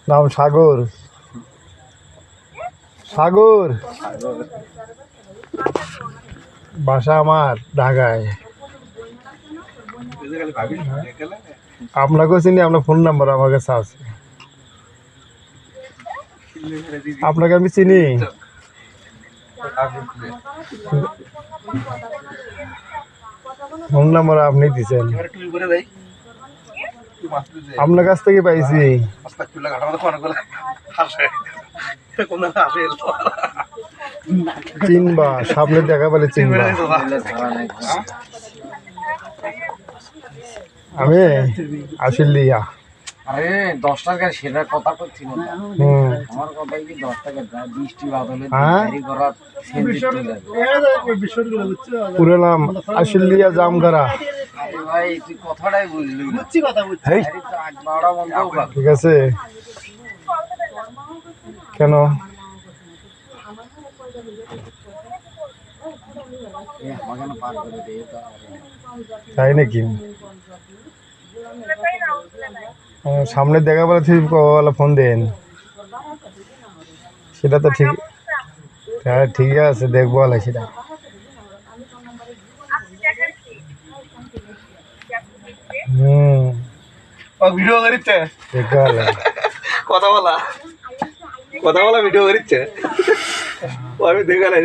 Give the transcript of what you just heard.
নাম সাগর। সাগর বাসা আমার ঢাকায়। আপনাকেও চিনি, আপনার ফোন নাম্বার আমার কাছে আছে। আপনাকে আমি চিনি। ফোন নাম্বার আপনি দিচ্ছেন, আপনার কাছ থেকে পাইছি। চিনবা, সামনে দেখা পেলে চিনবা। আমি আশিলিয়া। আরে 10 টাকা সেটার কথা করছি না। আমার কথা কি 10 টাকা বৃষ্টি বাদলে গাড়ি করা পুরো নাম আশিলিয়া জামগারা। ভাই তুই কথাটাই বুঝলি না। ঠিক আছে, কেন তাই নাকি? সামনে দেখা বলে ফোন দেন, সেটা তো ঠিক। হ্যাঁ ঠিক আছে, দেখবো সেটা। ভিডিও করিচ্ছে, দেখতে পারলে কথা বলা ভিডিও করিচ্ছে, আমি দেখা নাই।